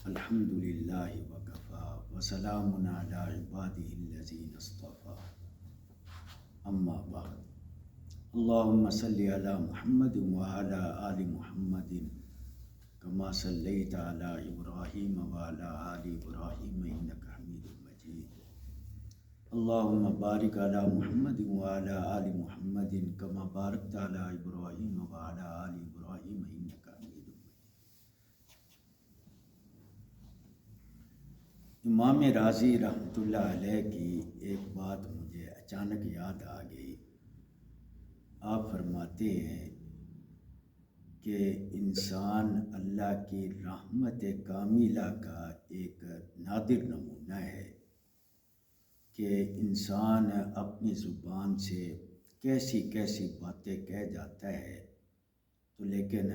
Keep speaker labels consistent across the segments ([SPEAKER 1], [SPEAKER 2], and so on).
[SPEAKER 1] الحمد للہ وکفا وسلام علی عبادہ الذین اصطفیٰ اما بعد اللہم صلی علی محمد وعلی آل محمد کما صلیت علی ابراہیم وعلی آل ابراہیم انک حمید مجید اللہم بارک علی محمد وعلی آل محمد کما بارکت علی ابراہیم وعلی آل ابراہیم انک حمید مجید۔ امام رازی رحمۃ اللہ علیہ کی ایک بات مجھے اچانک یاد آ گئی۔ آپ فرماتے ہیں کہ انسان اللہ کی رحمت کاملہ کا ایک نادر نمونہ ہے کہ انسان اپنی زبان سے کیسی کیسی باتیں کہہ جاتا ہے، تو لیکن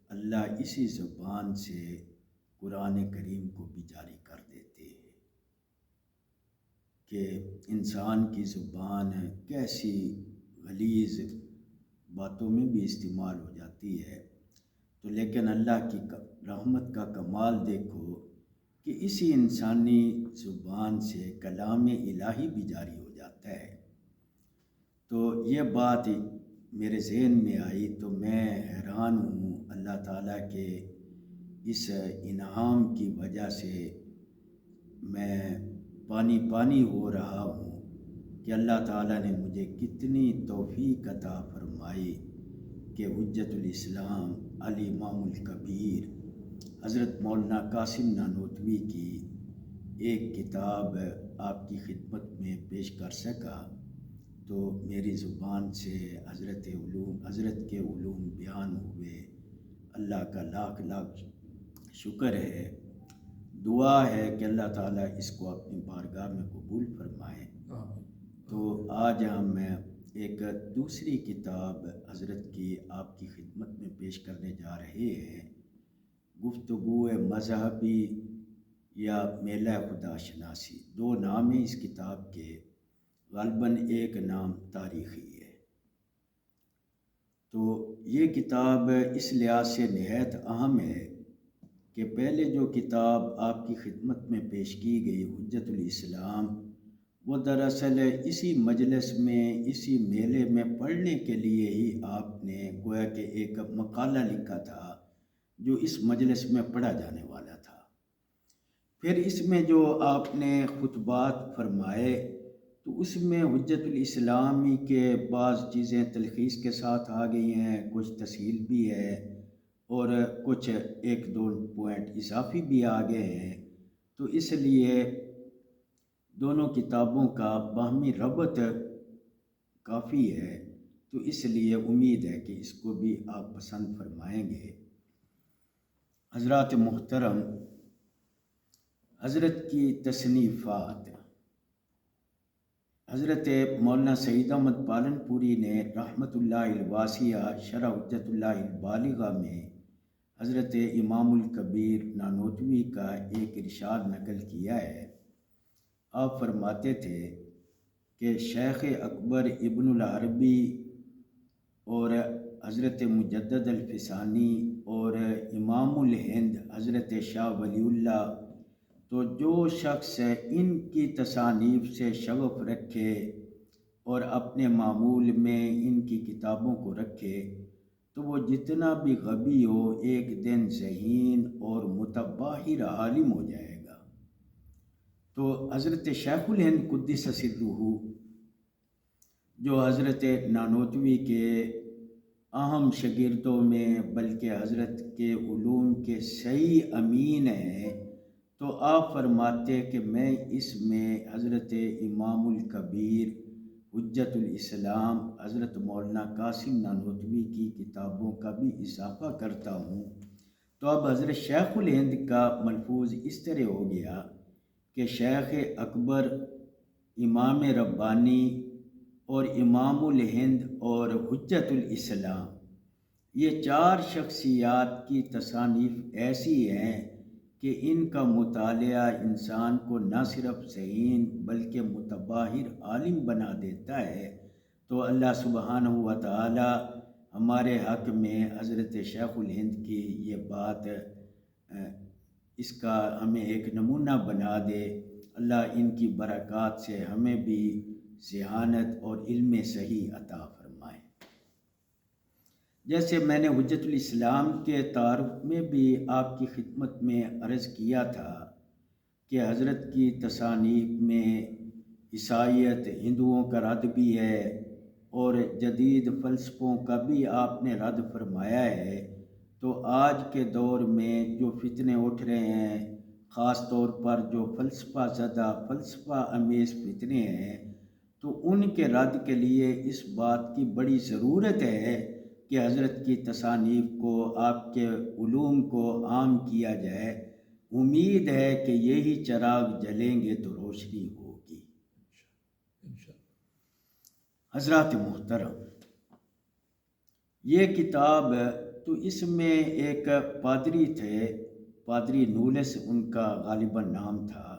[SPEAKER 1] اللہ اسی زبان سے قرآن کریم کو بھی جاری کر دیتے ہیں کہ انسان کی زبان کیسی غلیظ باتوں میں بھی استعمال ہو جاتی ہے، تو لیکن اللہ کی رحمت کا کمال دیکھو کہ اسی انسانی زبان سے کلام الہی بھی جاری ہو جاتا ہے۔ تو یہ بات میرے ذہن میں آئی تو میں حیران ہوں اللہ تعالیٰ کے اس انعام کی وجہ سے میں پانی پانی ہو رہا ہوں کہ اللہ تعالیٰ نے مجھے کتنی توفیق عطا فرمائی کہ حجت الاسلام الامام الکبیر حضرت مولانا قاسم نانوتوی کی ایک کتاب آپ کی خدمت میں پیش کر سکا، تو میری زبان سے حضرت کے علوم بیان ہوئے۔ اللہ کا لاکھ لاکھ شکر ہے، دعا ہے کہ اللہ تعالیٰ اس کو اپنی بارگاہ میں قبول فرمائے۔ تو آج ہم ایک دوسری کتاب حضرت کی آپ کی خدمت میں پیش کرنے جا رہے ہیں، گفتگو مذہبی یا میلہ خدا شناسی۔ دو نام ہیں اس کتاب کے، غالباً ایک نام تاریخی ہے۔ تو یہ کتاب اس لحاظ سے نہایت اہم ہے کہ پہلے جو کتاب آپ کی خدمت میں پیش کی گئی حجت الاسلام، وہ دراصل اسی مجلس میں اسی میلے میں پڑھنے کے لیے ہی آپ نے گویا کہ ایک مقالہ لکھا تھا جو اس مجلس میں پڑھا جانے والا تھا۔ پھر اس میں جو آپ نے خطبات فرمائے تو اس میں حجت الاسلامی کے بعض چیزیں تلخیص کے ساتھ آ گئی ہیں، کچھ تفصیل بھی ہے اور کچھ ایک دو پوائنٹ اضافی بھی آ گئے ہیں۔ تو اس لیے دونوں کتابوں کا باہمی ربط کافی ہے، تو اس لیے امید ہے کہ اس کو بھی آپ پسند فرمائیں گے۔ حضرات محترم، حضرت کی تصنیفات، حضرت مولانا سعید احمد پالن پوری نے رحمۃ اللہ الواسعہ شرح حجت اللہ البالغہ میں حضرت امام الکبیر نانوتوی کا ایک ارشاد نقل کیا ہے۔ آپ فرماتے تھے کہ شیخ اکبر ابن العربی اور حضرت مجدد الفسانی اور امام الہند حضرت شاہ ولی اللہ، تو جو شخص ان کی تصانیف سے شغف رکھے اور اپنے معمول میں ان کی کتابوں کو رکھے تو وہ جتنا بھی غبی ہو ایک دن ذہین اور متباہر عالم ہو جائے گا۔ تو حضرت شیخ الہند قدس سرہ، جو حضرت نانوتوی کے اہم شاگردوں میں بلکہ حضرت کے علوم کے صحیح امین ہیں، تو آپ فرماتے کہ میں اس میں حضرت امام الکبیر حجت الاسلام حضرت مولانا قاسم نانوتوی کی کتابوں کا بھی اضافہ کرتا ہوں۔ تو اب حضرت شیخ الہند کا ملفوظ اس طرح ہو گیا کہ شیخ اکبر، امام ربانی اور امام الہند اور حجت الاسلام، یہ چار شخصیات کی تصانیف ایسی ہیں کہ ان کا مطالعہ انسان کو نہ صرف ذہین بلکہ متباہر عالم بنا دیتا ہے۔ تو اللہ سبحانہ و تعالی ہمارے حق میں حضرت شیخ الہند کی یہ بات اس کا ہمیں ایک نمونہ بنا دے۔ اللہ ان کی برکات سے ہمیں بھی ذہانت اور علم صحیح عطا فرمائے۔ جیسے میں نے حجت الاسلام کے تعارف میں بھی آپ کی خدمت میں عرض کیا تھا کہ حضرت کی تصانیف میں عیسائیت، ہندوؤں کا رد بھی ہے اور جدید فلسفوں کا بھی آپ نے رد فرمایا ہے۔ تو آج کے دور میں جو فتنے اٹھ رہے ہیں، خاص طور پر جو فلسفہ زدہ، فلسفہ امیز فتنے ہیں، تو ان کے رد کے لیے اس بات کی بڑی ضرورت ہے کہ حضرت کی تصانیف کو، آپ کے علوم کو عام کیا جائے۔ امید ہے کہ یہی چراغ جلیں گے تو روشنی ہوگی۔ حضرات محترم، یہ کتاب تو اس میں ایک پادری تھے، پادری نولس ان کا غالباً نام تھا،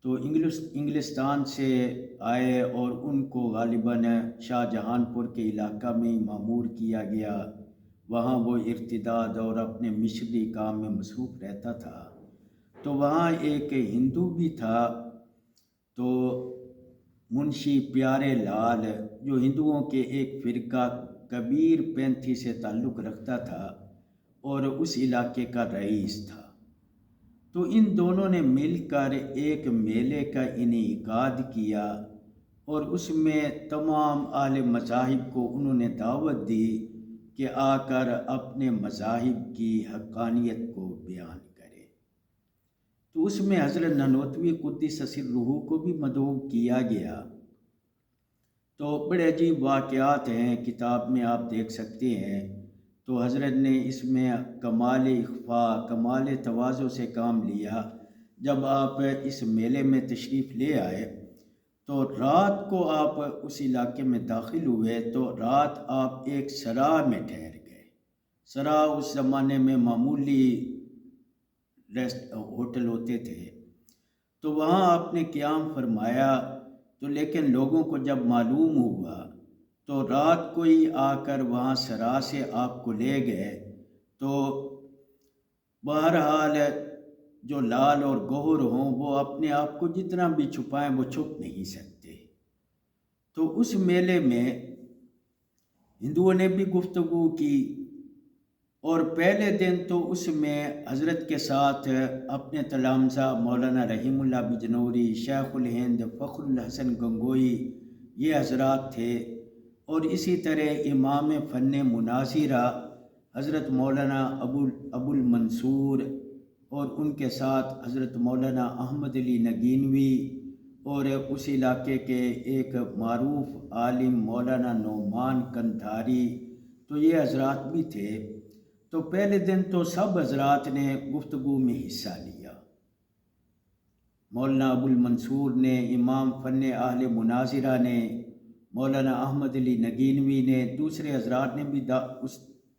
[SPEAKER 1] تو انگلستان سے آئے اور ان کو غالباً شاہ جہان پور کے علاقہ میں مامور کیا گیا۔ وہاں وہ ارتداد اور اپنے مشنری کام میں مصروف رہتا تھا۔ تو وہاں ایک ہندو بھی تھا، تو منشی پیارے لال، جو ہندوؤں کے ایک فرقہ کبیر پینتھی سے تعلق رکھتا تھا اور اس علاقے کا رئیس تھا۔ تو ان دونوں نے مل کر ایک میلے کا انعقاد کیا اور اس میں تمام اہل مذاہب کو انہوں نے دعوت دی کہ آ کر اپنے مذاہب کی حقانیت کو بیان کرے۔ تو اس میں حضرت نانوتوی قدس سرہ کو بھی مدعو کیا گیا۔ تو بڑے عجیب واقعات ہیں، کتاب میں آپ دیکھ سکتے ہیں۔ تو حضرت نے اس میں کمال اخفاء، کمال تواضع سے کام لیا۔ جب آپ اس میلے میں تشریف لے آئے تو رات کو آپ اس علاقے میں داخل ہوئے، تو رات آپ ایک سرا میں ٹھہر گئے۔ سرا اس زمانے میں معمولی ہوٹل ہوتے تھے، تو وہاں آپ نے قیام فرمایا۔ تو لیکن لوگوں کو جب معلوم ہوا تو رات کو ہی آ کر وہاں سرا سے آپ کو لے گئے۔ تو بہرحال جو لال اور گوہر ہوں وہ اپنے آپ کو جتنا بھی چھپائیں وہ چھپ نہیں سکتے۔ تو اس میلے میں ہندوؤں نے بھی گفتگو کی، اور پہلے دن تو اس میں حضرت کے ساتھ اپنے تلامذہ مولانا رحیم اللہ بجنوری، شیخ الہند فخر الحسن گنگوئی، یہ حضرات تھے، اور اسی طرح امام فن مناظرہ حضرت مولانا ابو المنصور، اور ان کے ساتھ حضرت مولانا احمد علی نگینوی، اور اس علاقے کے ایک معروف عالم مولانا نعمان کندھاری، تو یہ حضرات بھی تھے۔ تو پہلے دن تو سب حضرات نے گفتگو میں حصہ لیا۔ مولانا ابو المنصور نے، امام فن اہل مناظرہ نے، مولانا احمد علی نگینوی نے، دوسرے حضرات نے بھی اس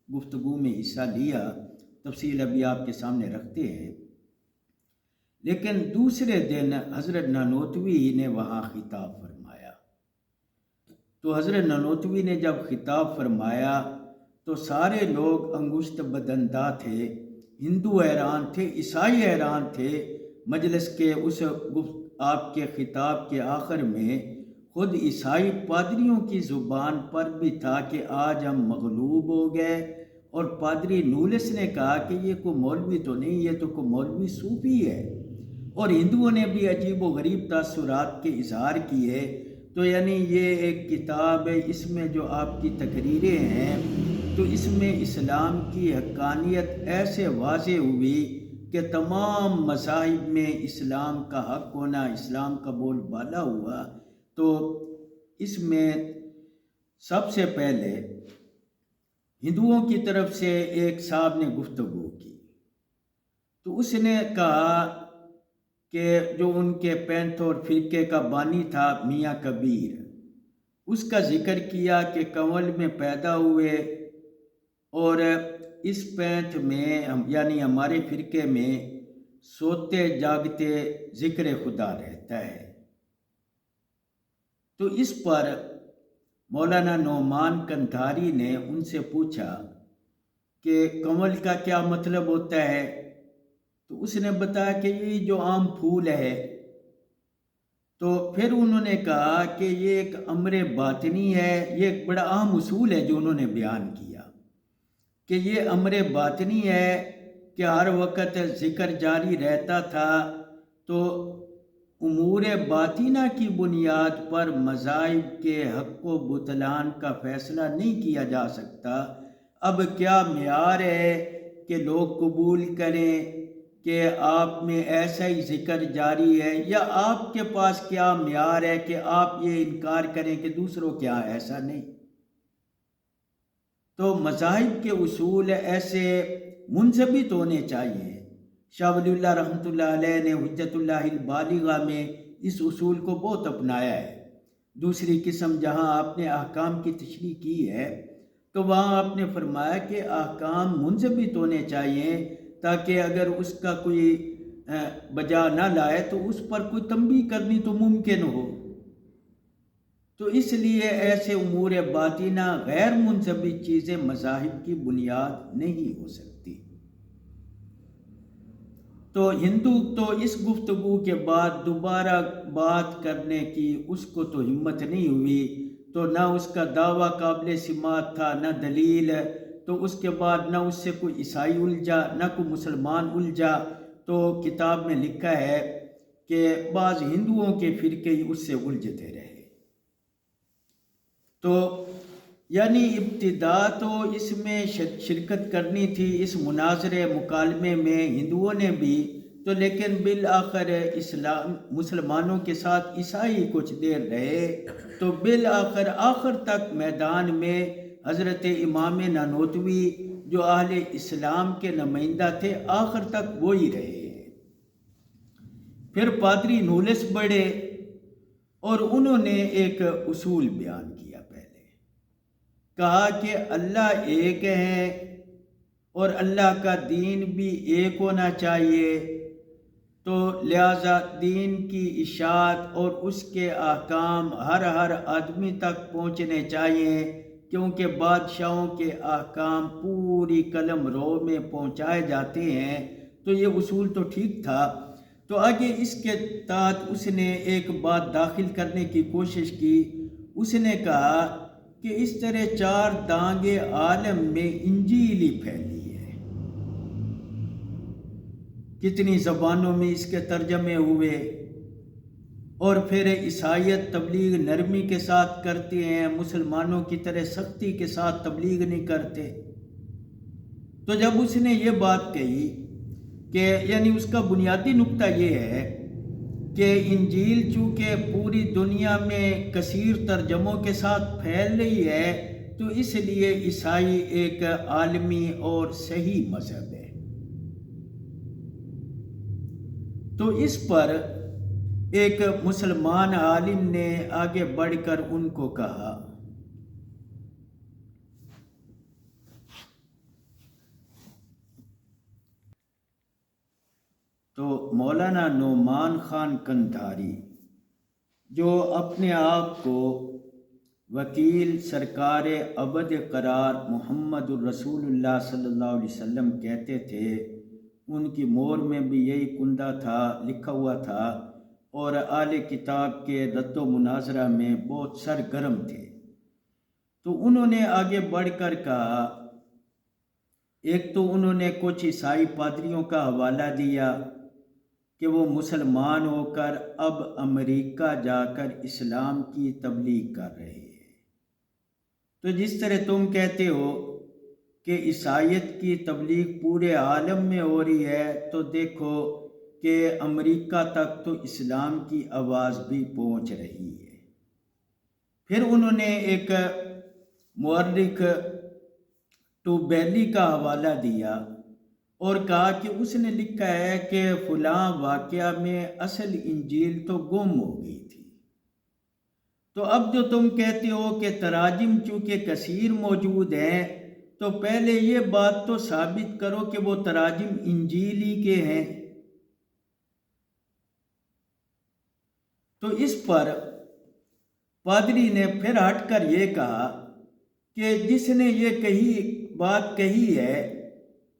[SPEAKER 1] گفتگو میں حصہ لیا۔ تفصیل ابھی آپ کے سامنے رکھتے ہیں۔ لیکن دوسرے دن حضرت نانوتوی نے وہاں خطاب فرمایا۔ تو حضرت نانوتوی نے جب خطاب فرمایا تو سارے لوگ انگشت بدندہ تھے، ہندو حیران تھے، عیسائی حیران تھے۔ مجلس کے اس آپ کے خطاب کے آخر میں خود عیسائی پادریوں کی زبان پر بھی تھا کہ آج ہم مغلوب ہو گئے، اور پادری نولس نے کہا کہ یہ کوئی مولوی تو نہیں، یہ تو کوئی مولوی صوفی ہے۔ اور ہندوؤں نے بھی عجیب و غریب تاثرات کے اظہار کیے۔ تو یعنی یہ ایک کتاب ہے، اس میں جو آپ کی تقریریں ہیں، تو اس میں اسلام کی حقانیت ایسے واضح ہوئی کہ تمام مذاہب میں اسلام کا حق ہونا، اسلام کا بول بالا ہوا۔ تو اس میں سب سے پہلے ہندوؤں کی طرف سے ایک صاحب نے گفتگو کی، تو اس نے کہا کہ جو ان کے پینتھ اور فرقے کا بانی تھا میاں کبیر، اس کا ذکر کیا کہ کنول میں پیدا ہوئے، اور اس پینتھ میں یعنی ہمارے فرقے میں سوتے جاگتے ذکر خدا رہتا ہے۔ تو اس پر مولانا نعمان کندھاری نے ان سے پوچھا کہ کنول کا کیا مطلب ہوتا ہے؟ تو اس نے بتایا کہ یہ جو عام پھول ہے، تو پھر انہوں نے کہا کہ یہ ایک امر باطنی ہے، یہ ایک بڑا اہم اصول ہے جو انہوں نے بیان کیا کہ یہ امر باطنی ہے کہ ہر وقت ذکر جاری رہتا تھا، تو امور باطنہ کی بنیاد پر مذاہب کے حق و بطلان کا فیصلہ نہیں کیا جا سکتا۔ اب کیا معیار ہے کہ لوگ قبول کریں کہ آپ میں ایسا ہی ذکر جاری ہے، یا آپ کے پاس کیا معیار ہے کہ آپ یہ انکار کریں کہ دوسروں کیا ایسا نہیں؟ تو مذاہب کے اصول ایسے منضبط ہونے چاہیے۔ شاہ ولی اللہ رحمۃ اللہ علیہ نے حجت اللہ البالغہ میں اس اصول کو بہت اپنایا ہے۔ دوسری قسم جہاں آپ نے احکام کی تشریح کی ہے تو وہاں آپ نے فرمایا کہ احکام منضبط ہونے چاہیے تاکہ اگر اس کا کوئی بجا نہ لائے تو اس پر کوئی تنبیہ کرنی تو ممکن ہو۔ تو اس لیے ایسے امور باطنہ غیر منضبط چیزیں مذاہب کی بنیاد نہیں ہو سکتی۔ تو ہندو تو اس گفتگو کے بعد دوبارہ بات کرنے کی اس کو تو ہمت نہیں ہوئی، تو نہ اس کا دعویٰ قابل سماعت تھا نہ دلیل، تو اس کے بعد نہ اس سے کوئی عیسائی الجھا نہ کوئی مسلمان الجھا، تو کتاب میں لکھا ہے کہ بعض ہندوؤں کے فرقے ہی اس سے الجھتے رہے۔ تو یعنی ابتدا تو اس میں شرکت کرنی تھی اس مناظرے مکالمے میں ہندوؤں نے بھی، تو لیکن بالآخر مسلمانوں کے ساتھ عیسائی کچھ دیر رہے، تو بالآخر آخر تک میدان میں حضرت امام نانوتوی جو اہل اسلام کے نمائندہ تھے آخر تک وہی رہے۔ پھر پادری نولس بڑھے اور انہوں نے ایک اصول بیان کیا۔ پہلے کہا کہ اللہ ایک ہے اور اللہ کا دین بھی ایک ہونا چاہیے، تو لہذا دین کی اشاعت اور اس کے احکام ہر آدمی تک پہنچنے چاہیے، کیونکہ بادشاہوں کے احکام پوری قلم رو میں پہنچائے جاتے ہیں۔ تو یہ اصول تو ٹھیک تھا، تو آگے اس کے تحت اس نے ایک بات داخل کرنے کی کوشش کی۔ اس نے کہا کہ اس طرح 4 دانگے عالم میں انجیل ہی پھیلی ہے، کتنی زبانوں میں اس کے ترجمے ہوئے، اور پھر عیسائیت تبلیغ نرمی کے ساتھ کرتے ہیں، مسلمانوں کی طرح سختی کے ساتھ تبلیغ نہیں کرتے۔ تو جب اس نے یہ بات کہی کہ یعنی اس کا بنیادی نقطہ یہ ہے کہ انجیل چونکہ پوری دنیا میں کثیر ترجموں کے ساتھ پھیل رہی ہے، تو اس لیے عیسائی ایک عالمی اور صحیح مذہب ہے۔ تو اس پر ایک مسلمان عالم نے آگے بڑھ کر ان کو کہا، تو مولانا نعمان خان قندھاری جو اپنے آپ کو وکیل سرکار ابد قرار محمد الرسول اللہ صلی اللہ علیہ وسلم کہتے تھے، ان کی مور میں بھی یہی کندہ تھا، لکھا ہوا تھا، اور اہل کتاب کے رد و مناظرہ میں بہت سرگرم تھے۔ تو انہوں نے آگے بڑھ کر کہا، ایک تو انہوں نے کچھ عیسائی پادریوں کا حوالہ دیا کہ وہ مسلمان ہو کر اب امریکہ جا کر اسلام کی تبلیغ کر رہے ہیں۔ تو جس طرح تم کہتے ہو کہ عیسائیت کی تبلیغ پورے عالم میں ہو رہی ہے، تو دیکھو کہ امریکہ تک تو اسلام کی آواز بھی پہنچ رہی ہے۔ پھر انہوں نے ایک مورخ ٹوبیلی کا حوالہ دیا اور کہا کہ اس نے لکھا ہے کہ فلاں واقعہ میں اصل انجیل تو گم ہو گئی تھی۔ تو اب جو تم کہتے ہو کہ تراجم چونکہ کثیر موجود ہیں، تو پہلے یہ بات تو ثابت کرو کہ وہ تراجم انجیلی کے ہیں۔ تو اس پر پادری نے پھر ہٹ کر یہ کہا کہ جس نے یہ بات کہی ہے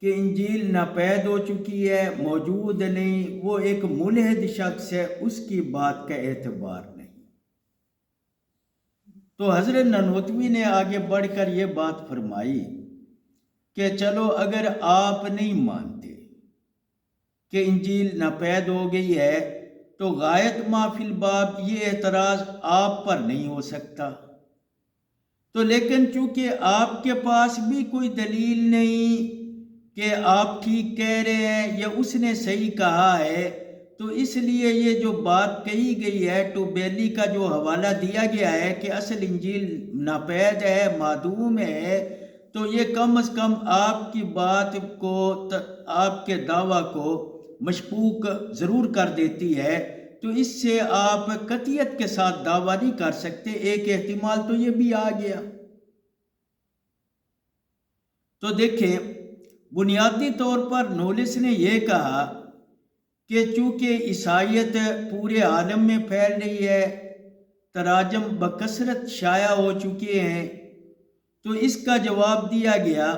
[SPEAKER 1] کہ انجیل ناپید ہو چکی ہے، موجود نہیں، وہ ایک ملحد شخص ہے، اس کی بات کا اعتبار نہیں۔ تو حضرت نانوتوی نے آگے بڑھ کر یہ بات فرمائی کہ چلو اگر آپ نہیں مانتے کہ انجیل ناپید ہو گئی ہے تو غایت ما فی الباب یہ اعتراض آپ پر نہیں ہو سکتا۔ تو لیکن چونکہ آپ کے پاس بھی کوئی دلیل نہیں کہ آپ ٹھیک کہہ رہے ہیں یا اس نے صحیح کہا ہے، تو اس لیے یہ جو بات کہی گئی ہے ٹوبیلی کا جو حوالہ دیا گیا ہے کہ اصل انجیل ناپید ہے، معدوم ہے، تو یہ کم از کم آپ کی بات کو، آپ کے دعویٰ کو مشکوک ضرور کر دیتی ہے۔ تو اس سے آپ قطعیت کے ساتھ دعویٰ نہیں کر سکتے، ایک احتمال تو یہ بھی آ گیا۔ تو دیکھیں، بنیادی طور پر نولس نے یہ کہا کہ چونکہ عیسائیت پورے عالم میں پھیل رہی ہے، تراجم بکثرت شائع ہو چکے ہیں، تو اس کا جواب دیا گیا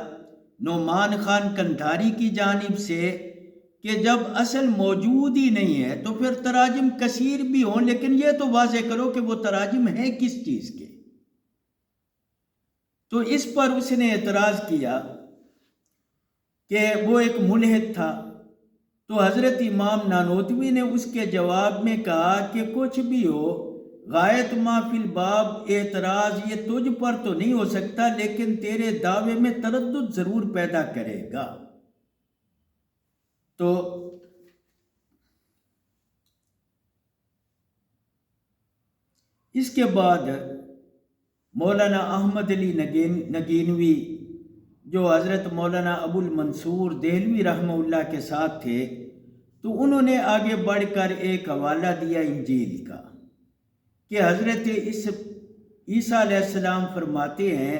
[SPEAKER 1] نعمان خان قندھاری کی جانب سے کہ جب اصل موجود ہی نہیں ہے تو پھر تراجم کثیر بھی ہوں، لیکن یہ تو واضح کرو کہ وہ تراجم ہیں کس چیز کے۔ تو اس پر اس نے اعتراض کیا کہ وہ ایک ملحد تھا۔ تو حضرت امام نانوتوی نے اس کے جواب میں کہا کہ کچھ بھی ہو، غایت ما فی الباب اعتراض یہ تجھ پر تو نہیں ہو سکتا، لیکن تیرے دعوے میں تردد ضرور پیدا کرے گا۔ تو اس کے بعد مولانا احمد علی نگینوی جو حضرت مولانا ابو المنصور دہلوی رحمہ اللہ کے ساتھ تھے، تو انہوں نے آگے بڑھ کر ایک حوالہ دیا انجیل کا کہ حضرت عیسیٰ علیہ السلام فرماتے ہیں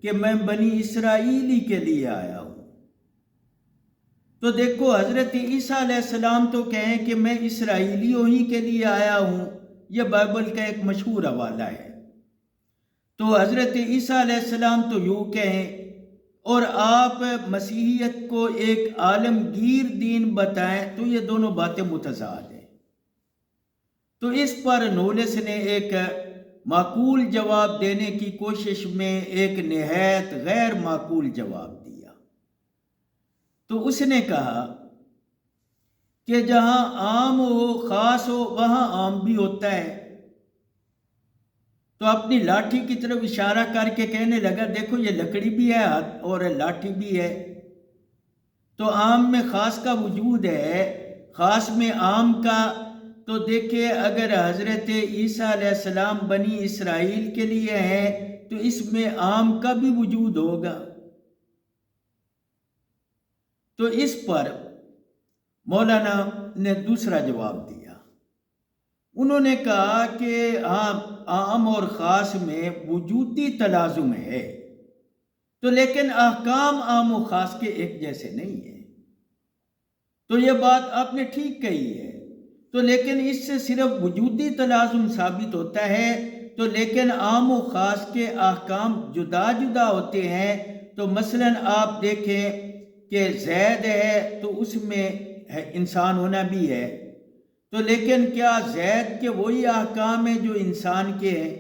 [SPEAKER 1] کہ میں بنی اسرائیلی کے لیے آیا ہوں۔ تو دیکھو، حضرت عیسیٰ علیہ السلام تو کہیں کہ میں اسرائیلیوں ہی کے لیے آیا ہوں، یہ بائبل کا ایک مشہور حوالہ ہے۔ تو حضرت عیسیٰ علیہ السلام تو یوں کہیں اور آپ مسیحیت کو ایک عالمگیر دین بتائیں، تو یہ دونوں باتیں متضاد ہیں۔ تو اس پر نولس نے ایک معقول جواب دینے کی کوشش میں ایک نہایت غیر معقول جواب دیا۔ تو اس نے کہا کہ جہاں عام ہو، خاص ہو، وہاں عام بھی ہوتا ہے۔ تو اپنی لاٹھی کی طرف اشارہ کر کے کہنے لگا دیکھو یہ لکڑی بھی ہے اور لاٹھی بھی ہے، تو عام میں خاص کا وجود ہے، خاص میں عام کا۔ تو دیکھیں، اگر حضرت عیسیٰ علیہ السلام بنی اسرائیل کے لیے ہیں تو اس میں عام کا بھی وجود ہوگا۔ تو اس پر مولانا نے دوسرا جواب دیا، انہوں نے کہا کہ عام اور خاص میں وجودی تلازم ہے، تو لیکن احکام عام و خاص کے ایک جیسے نہیں ہیں۔ تو یہ بات آپ نے ٹھیک کہی ہے، تو لیکن اس سے صرف وجودی تلازم ثابت ہوتا ہے، تو لیکن عام و خاص کے احکام جدا جدا ہوتے ہیں۔ تو مثلا آپ دیکھیں کہ زید ہے تو اس میں انسان ہونا بھی ہے، تو لیکن کیا زید کے وہی احکام ہیں جو انسان کے ہیں؟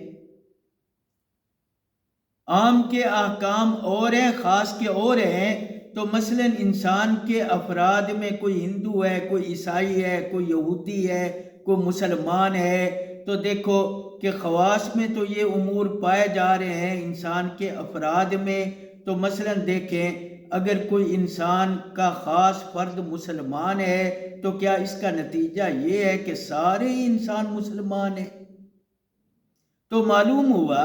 [SPEAKER 1] عام کے احکام اور ہیں، خاص کے اور ہیں۔ تو مثلا انسان کے افراد میں کوئی ہندو ہے، کوئی عیسائی ہے، کوئی یہودی ہے، کوئی مسلمان ہے، تو دیکھو کہ خواص میں تو یہ امور پائے جا رہے ہیں انسان کے افراد میں۔ تو مثلا دیکھیں، اگر کوئی انسان کا خاص فرد مسلمان ہے تو کیا اس کا نتیجہ یہ ہے کہ سارے ہی انسان مسلمان ہیں؟ تو معلوم ہوا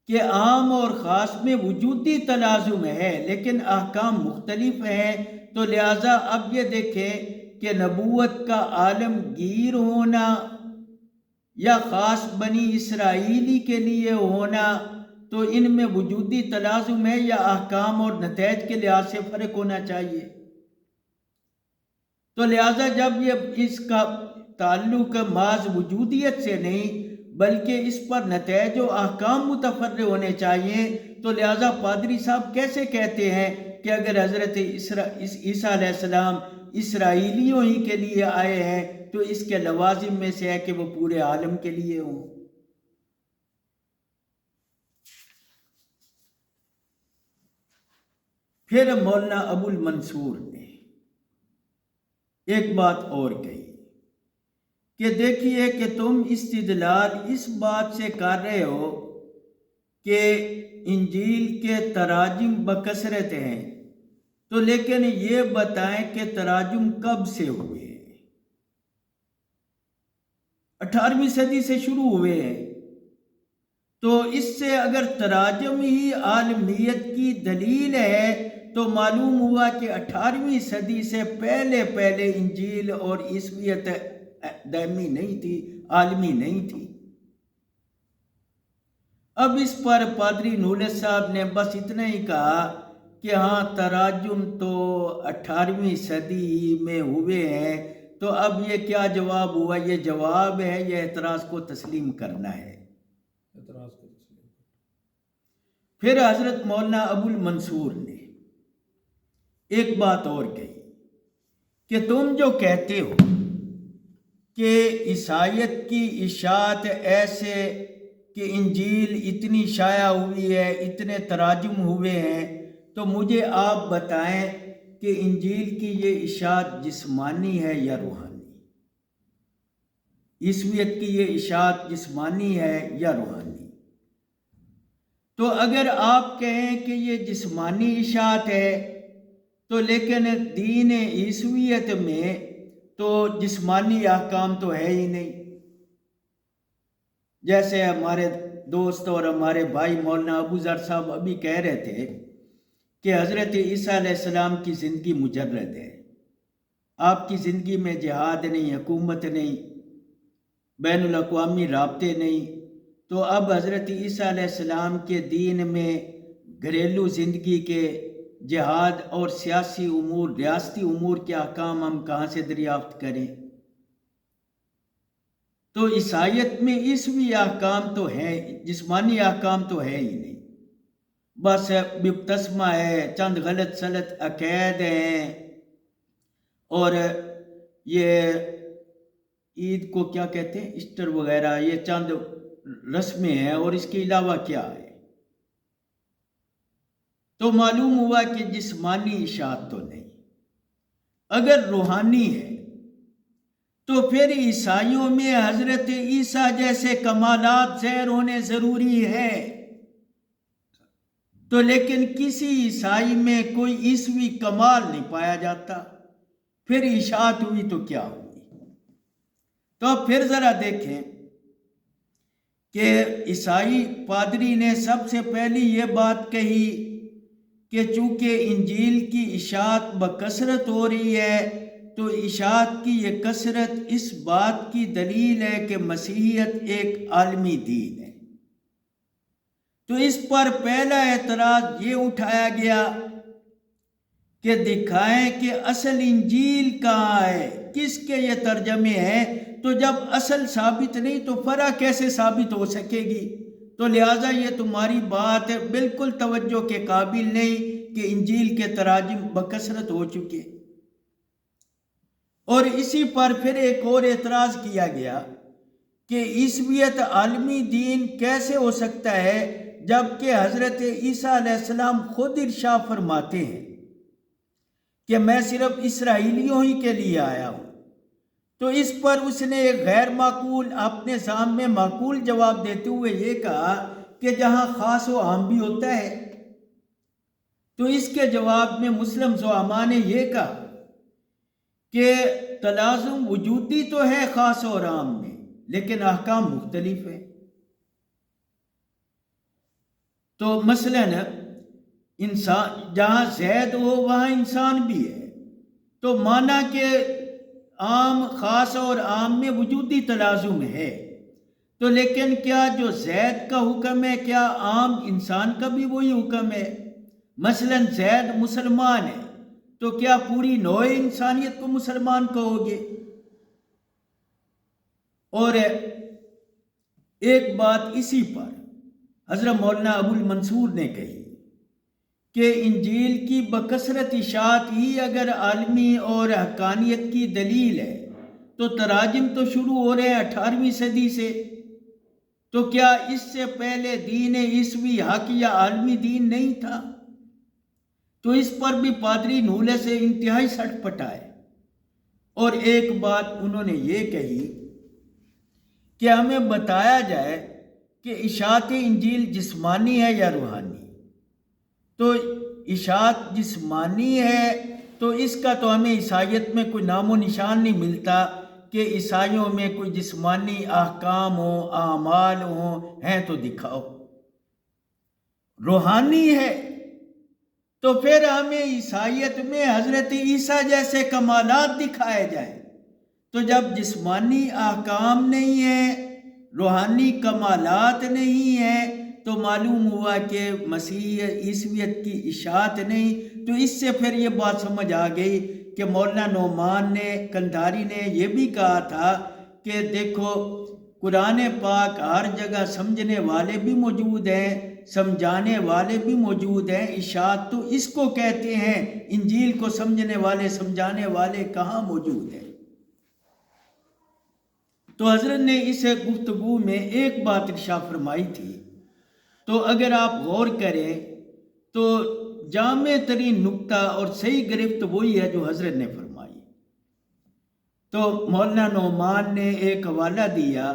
[SPEAKER 1] کہ عام اور خاص میں وجودی تلازم ہے لیکن احکام مختلف ہیں۔ تو لہٰذا اب یہ دیکھیں کہ نبوت کا عالمگیر ہونا یا خاص بنی اسرائیلی کے لیے ہونا، تو ان میں وجودی تلازم ہے یا احکام اور نتائج کے لحاظ سے فرق ہونا چاہیے۔ تو لہٰذا جب یہ اس کا تعلق محض وجودیت سے نہیں بلکہ اس پر نتائج و احکام متفرع ہونے چاہیے، تو لہٰذا پادری صاحب کیسے کہتے ہیں کہ اگر حضرت عیسیٰ علیہ السلام اسرائیلیوں ہی کے لیے آئے ہیں تو اس کے لوازم میں سے ہے کہ وہ پورے عالم کے لیے ہوں۔ پھر مولانا ابو المنصور نے ایک بات اور کہی کہ دیکھیے کہ تم استدلال اس بات سے کر رہے ہو کہ انجیل کے تراجم بکثرت ہیں، تو لیکن یہ بتائیں کہ تراجم کب سے ہوئے ہیں؟ 18ویں صدی سے شروع ہوئے ہیں، تو اس سے اگر تراجم ہی عالمیت کی دلیل ہے تو معلوم ہوا کہ 18ویں صدی سے پہلے انجیل اور عیسویت دائمی نہیں تھی، عالمی نہیں تھی۔ اب اس پر پادری نولت صاحب نے بس اتنا ہی کہا کہ ہاں تراجم تو 18ویں صدی میں ہوئے ہیں، تو اب یہ کیا جواب ہوا؟ یہ جواب ہے یا اعتراض کو تسلیم کرنا ہے؟
[SPEAKER 2] اعتراض کو تسلیم۔
[SPEAKER 1] پھر حضرت مولانا ابو المنصور نے ایک بات اور کہی کہ تم جو کہتے ہو کہ عیسائیت کی اشاعت ایسے کہ انجیل اتنی شائع ہوئی ہے، اتنے تراجم ہوئے ہیں، تو مجھے آپ بتائیں کہ انجیل کی یہ اشاعت جسمانی ہے یا روحانی؟ عیسویت کی یہ اشاعت جسمانی ہے یا روحانی؟ تو اگر آپ کہیں کہ یہ جسمانی اشاعت ہے تو لیکن دین عیسویت میں تو جسمانی احکام تو ہے ہی نہیں۔ جیسے ہمارے دوست اور ہمارے بھائی مولانا ابو ذر صاحب ابھی کہہ رہے تھے کہ حضرت عیسیٰ علیہ السلام کی زندگی مجرد ہے، آپ کی زندگی میں جہاد نہیں، حکومت نہیں، بین الاقوامی رابطے نہیں، تو اب حضرت عیسیٰ علیہ السلام کے دین میں گھریلو زندگی کے جہاد اور سیاسی امور، ریاستی امور کے احکام ہم کہاں سے دریافت کریں؟ تو عیسائیت میں عیسوی احکام تو ہیں، جسمانی احکام تو ہے ہی نہیں، بس بپتسمہ ہے، چند غلط سلط عقائد ہیں، اور یہ عید کو کیا کہتے ہیں، ایسٹر وغیرہ، یہ چند رسمیں ہیں، اور اس کے علاوہ کیا ہے؟ تو معلوم ہوا کہ جسمانی اشاعت تو نہیں۔ اگر روحانی ہے تو پھر عیسائیوں میں حضرت عیسیٰ جیسے کمالات ظاہر ہونے ضروری ہے، تو لیکن کسی عیسائی میں کوئی عیسوی کمال نہیں پایا جاتا، پھر اشاعت ہوئی تو کیا ہوئی؟ تو پھر ذرا دیکھیں کہ عیسائی پادری نے سب سے پہلی یہ بات کہی کہ چونکہ انجیل کی اشاعت بکثرت ہو رہی ہے تو اشاعت کی یہ کثرت اس بات کی دلیل ہے کہ مسیحیت ایک عالمی دین ہے۔ تو اس پر پہلا اعتراض یہ اٹھایا گیا کہ دکھائیں کہ اصل انجیل کہاں ہے، کس کے یہ ترجمے ہیں، تو جب اصل ثابت نہیں تو فرع کیسے ثابت ہو سکے گی؟ تو لہٰذا یہ تمہاری بات بالکل توجہ کے قابل نہیں کہ انجیل کے تراجم بکثرت ہو چکے۔ اور اسی پر پھر ایک اور اعتراض کیا گیا کہ عیسویت عالمی دین کیسے ہو سکتا ہے جبکہ حضرت عیسیٰ علیہ السلام خود ارشاد فرماتے ہیں کہ میں صرف اسرائیلیوں ہی کے لیے آیا ہوں۔ تو اس پر اس نے ایک غیر معقول، اپنے سامنے معقول جواب دیتے ہوئے یہ کہا کہ جہاں خاص و عام بھی ہوتا ہے۔ تو اس کے جواب میں مسلم زعماء نے یہ کہا کہ تلازم وجودی تو ہے خاص اور عام میں، لیکن احکام مختلف ہیں۔ تو مثلاً انسان جہاں زید ہو وہاں انسان بھی ہے، تو مانا کہ عام، خاص اور عام میں وجودی تلازم ہے، تو لیکن کیا جو زید کا حکم ہے کیا عام انسان کا بھی وہی حکم ہے؟ مثلاً زید مسلمان ہے تو کیا پوری نوع انسانیت کو مسلمان کہو گے؟ اور ایک بات اسی پر حضرت مولانا ابو المنصور نے کہی کہ انجیل کی بکثرت اشاعت ہی اگر عالمی اور حقانیت کی دلیل ہے تو تراجم تو شروع ہو رہے ہیں 18ویں صدی سے، تو کیا اس سے پہلے دین عیسوی حق یا عالمی دین نہیں تھا؟ تو اس پر بھی پادری نولے سے انتہائی سٹ پٹائے، اور ایک بات انہوں نے یہ کہی کہ ہمیں بتایا جائے کہ اشاعت انجیل جسمانی ہے یا روحانی۔ تو اشاعت جسمانی ہے تو اس کا تو ہمیں عیسائیت میں کوئی نام و نشان نہیں ملتا کہ عیسائیوں میں کوئی جسمانی احکام ہوں، اعمال ہوں، ہیں تو دکھاؤ۔ روحانی ہے تو پھر ہمیں عیسائیت میں حضرت عیسیٰ جیسے کمالات دکھائے جائیں۔ تو جب جسمانی احکام نہیں ہیں، روحانی کمالات نہیں ہیں، تو معلوم ہوا کہ مسیح عیسویت کی اشاعت نہیں۔ تو اس سے پھر یہ بات سمجھ آ گئی کہ مولانا نعمان نے قندھاری نے یہ بھی کہا تھا کہ دیکھو قرآن پاک ہر جگہ سمجھنے والے بھی موجود ہیں، سمجھانے والے بھی موجود ہیں، اشاعت تو اس کو کہتے ہیں، انجیل کو سمجھنے والے سمجھانے والے کہاں موجود ہیں؟ تو حضرت نے اس گفتگو میں ایک بات ارشاد فرمائی تھی، تو اگر آپ غور کریں تو جامع ترین نقطہ اور صحیح گرفت وہی ہے جو حضرت نے فرمائی۔ تو مولانا نعمان نے ایک حوالہ دیا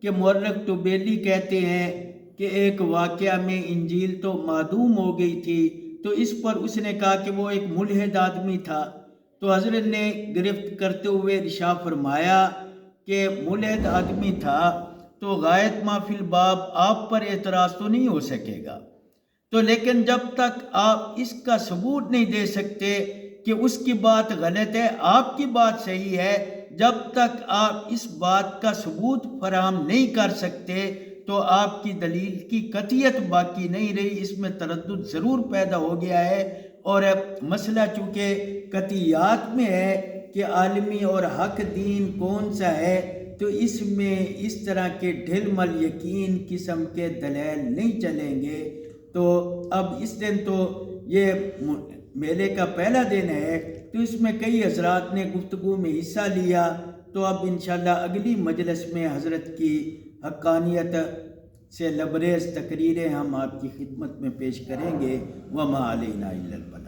[SPEAKER 1] کہ مورخ طبیلی کہتے ہیں کہ ایک واقعہ میں انجیل تو معدوم ہو گئی تھی، تو اس پر اس نے کہا کہ وہ ایک ملحد آدمی تھا۔ تو حضرت نے گرفت کرتے ہوئے ارشاد فرمایا کہ ملحد آدمی تھا تو غایت ما فی الباب آپ پر اعتراض تو نہیں ہو سکے گا، تو لیکن جب تک آپ اس کا ثبوت نہیں دے سکتے کہ اس کی بات غلط ہے، آپ کی بات صحیح ہے، جب تک آپ اس بات کا ثبوت فراہم نہیں کر سکتے تو آپ کی دلیل کی قطعیت باقی نہیں رہی، اس میں تردد ضرور پیدا ہو گیا ہے۔ اور مسئلہ چونکہ قطعیات میں ہے کہ عالمی اور حق دین کون سا ہے، تو اس میں اس طرح کے ڈھل مل یقین قسم کے دلائل نہیں چلیں گے۔ تو اب اس دن تو یہ میلے کا پہلا دن ہے، تو اس میں کئی حضرات نے گفتگو میں حصہ لیا، تو اب انشاءاللہ اگلی مجلس میں حضرت کی حقانیت سے لبریز تقریریں ہم آپ کی خدمت میں پیش کریں گے۔ وما علینا الا البلاغ۔